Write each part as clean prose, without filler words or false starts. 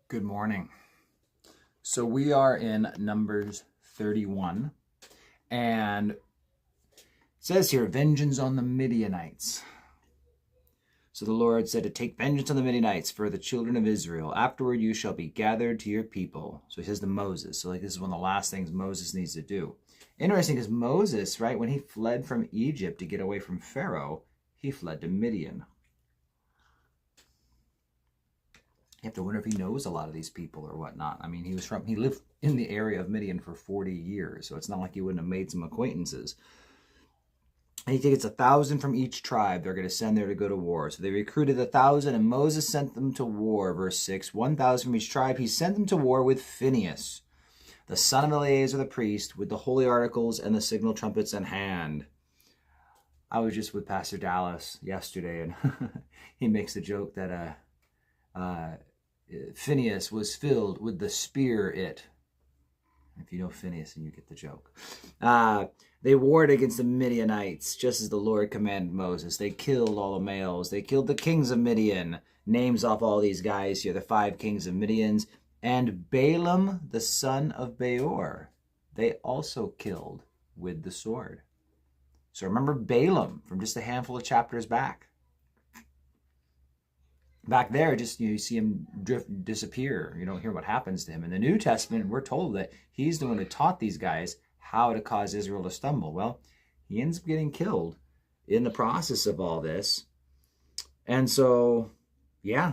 Good morning. So we are in Numbers 31, and it says here, vengeance on the Midianites. So the Lord said to take vengeance on the Midianites for the children of Israel. Afterward you shall be gathered to your people. So he says to Moses. So this is one of the last things Moses needs to do. Interesting because Moses, right, when he fled from Egypt to get away from Pharaoh, he fled to Midian. You have to wonder if he knows a lot of these people or whatnot. I mean, he lived in the area of Midian for 40 years, so it's not like he wouldn't have made some acquaintances. And he takes 1,000 from each tribe. They're going to send there to go to war. So they recruited 1,000, and Moses sent them to war. Verse 6, 1,000 from each tribe. He sent them to war with Phinehas, the son of Eleazar the priest, with the holy articles and the signal trumpets in hand. I was just with Pastor Dallas yesterday, and he makes the joke that Phinehas was filled with the Spirit. If you know Phinehas, and you get the joke. They warred against the Midianites, just as the Lord commanded Moses. They killed all the males. They killed the kings of Midian. Names off all these guys here, the 5 kings of Midian. And Balaam, the son of Beor, they also killed with the sword. So remember Balaam from just a handful of chapters back. Back there, just you see him disappear. You don't hear what happens to him. In the New Testament, we're told that he's the one who taught these guys how to cause Israel to stumble. Well, he ends up getting killed in the process of all this. And so, yeah,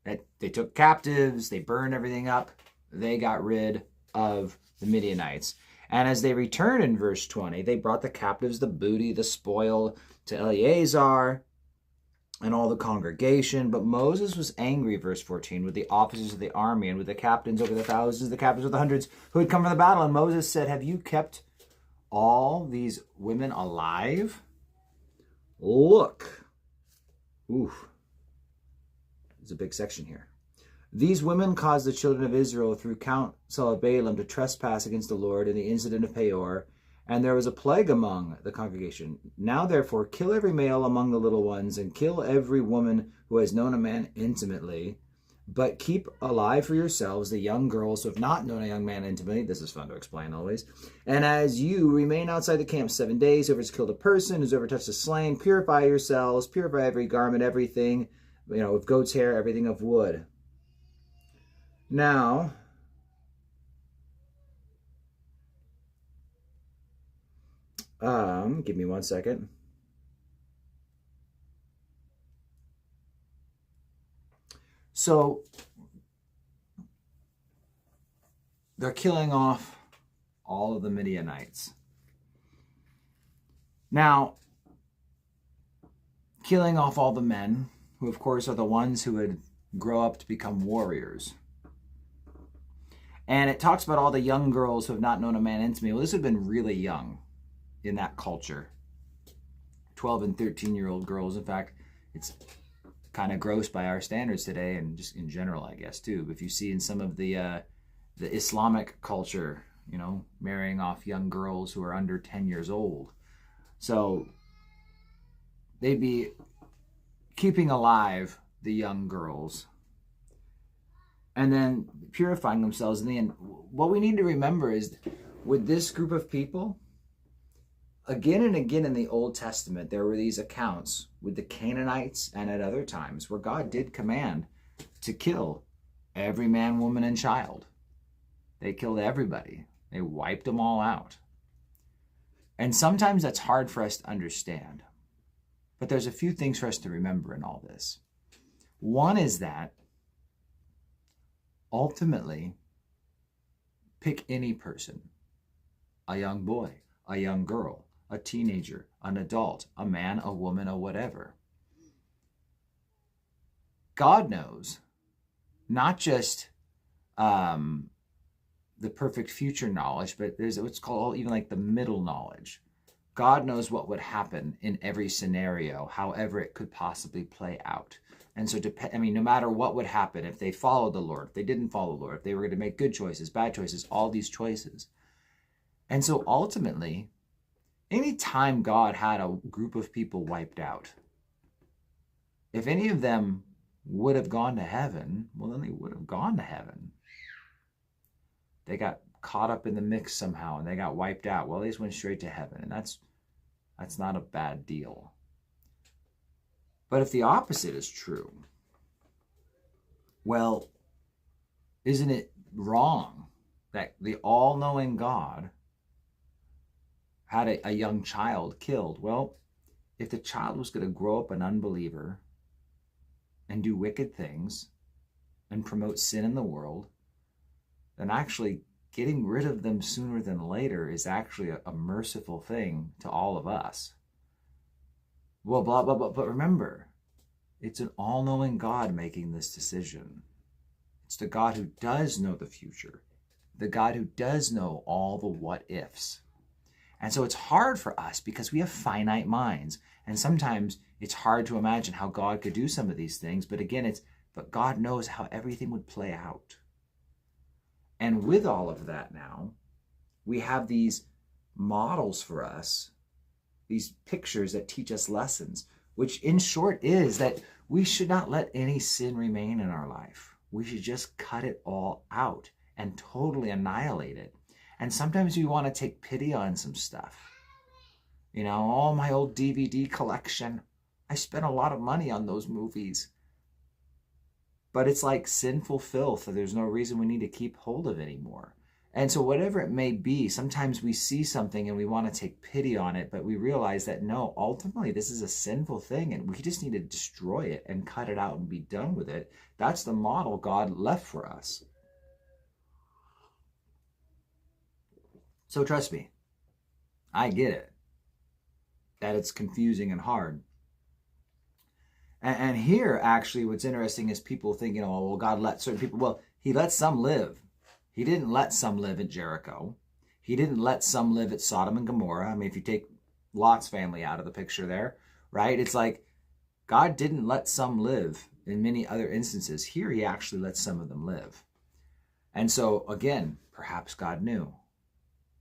they took captives, they burned everything up, they got rid of the Midianites. And as they return in verse 20, they brought the captives, the booty, the spoil to Eleazar and all the congregation. But Moses was angry, verse 14, with the officers of the army and with the captains over the thousands, the captains of the hundreds who had come from the battle. And Moses said, have you kept all these women alive? Look. Oof. There's a big section here. These women caused the children of Israel through counsel of Balaam to trespass against the Lord in the incident of Peor. And there was a plague among the congregation. Now, therefore, kill every male among the little ones, and kill every woman who has known a man intimately. But keep alive for yourselves the young girls who have not known a young man intimately. This is fun to explain always. And as you remain outside the camp 7 days, whoever has killed a person, who's ever touched a slain, purify yourselves, purify every garment, everything, of goat's hair, everything of wood. Now, give me 1 second. So they're killing off all of the Midianites. Now, killing off all the men, who of course are the ones who would grow up to become warriors. And it talks about all the young girls who have not known a man intimately. Well, this would have been really young in that culture. 12 and 13-year-old girls. In fact, it's kind of gross by our standards today, and just in general, I guess, too. If you see in some of the Islamic culture, marrying off young girls who are under 10 years old. So they'd be keeping alive the young girls and then purifying themselves in the end. What we need to remember is with this group of people, again and again in the Old Testament, there were these accounts with the Canaanites and at other times where God did command to kill every man, woman, and child. They killed everybody. They wiped them all out. And sometimes that's hard for us to understand. But there's a few things for us to remember in all this. One is that ultimately, pick any person, a young boy, a young girl, a teenager, an adult, a man, a woman, or whatever. God knows not just the perfect future knowledge, but there's what's called even like the middle knowledge. God knows what would happen in every scenario, however it could possibly play out. And so, no matter what would happen, if they followed the Lord, if they didn't follow the Lord, if they were going to make good choices, bad choices, all these choices. And so ultimately, anytime God had a group of people wiped out, if any of them would have gone to heaven, well, then they would have gone to heaven. They got caught up in the mix somehow and they got wiped out. Well, they just went straight to heaven, and that's not a bad deal. But if the opposite is true, well, isn't it wrong that the all-knowing God had a young child killed? Well, if the child was going to grow up an unbeliever and do wicked things and promote sin in the world, then actually getting rid of them sooner than later is actually a merciful thing to all of us. Well, blah, blah, blah. But remember, it's an all-knowing God making this decision. It's the God who does know the future, the God who does know all the what-ifs. And so it's hard for us because we have finite minds. And sometimes it's hard to imagine how God could do some of these things. But again, but God knows how everything would play out. And with all of that now, we have these models for us, these pictures that teach us lessons, which in short is that we should not let any sin remain in our life. We should just cut it all out and totally annihilate it. And sometimes we want to take pity on some stuff. You know, oh, my old DVD collection. I spent a lot of money on those movies. But it's like sinful filth that there's no reason we need to keep hold of anymore. And so whatever it may be, sometimes we see something and we want to take pity on it, but we realize that no, ultimately this is a sinful thing and we just need to destroy it and cut it out and be done with it. That's the model God left for us. So trust me, I get it, that it's confusing and hard. And here, actually, what's interesting is people thinking, oh, well, God let certain people, well, he let some live. He didn't let some live at Jericho. He didn't let some live at Sodom and Gomorrah. I mean, if you take Lot's family out of the picture there, right? It's like God didn't let some live in many other instances. Here, he actually let some of them live. And so, again, perhaps God knew.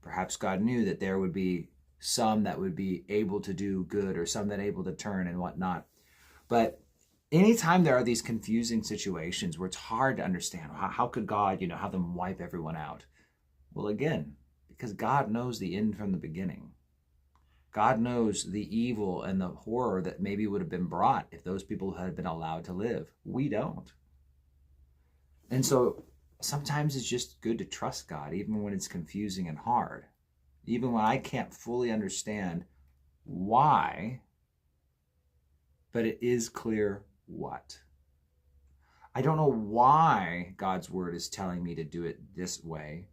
Perhaps God knew that there would be some that would be able to do good or some that able to turn and whatnot. But anytime there are these confusing situations where it's hard to understand, how could God, have them wipe everyone out? Well, again, because God knows the end from the beginning. God knows the evil and the horror that maybe would have been brought if those people had been allowed to live. We don't. And so sometimes it's just good to trust God, even when it's confusing and hard. Even when I can't fully understand why, but it is clear what. I don't know why God's word is telling me to do it this way,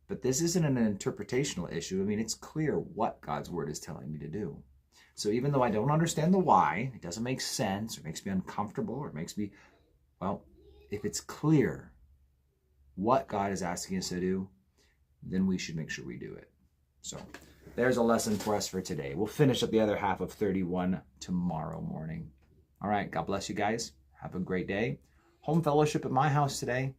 but this isn't an interpretational issue. I mean, it's clear what God's word is telling me to do. So even though I don't understand the why, it doesn't make sense, or makes me uncomfortable, or makes me, well, if it's clear what God is asking us to do, then we should make sure we do it. So there's a lesson for us for today. We'll finish up the other half of 31 tomorrow morning. All right, God bless you guys. Have a great day. Home fellowship at my house today.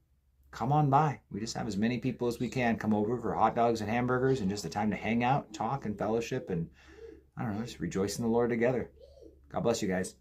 Come on by. We just have as many people as we can come over for hot dogs and hamburgers and just a time to hang out, talk, and fellowship, and I don't know, just rejoice in the Lord together. God bless you guys.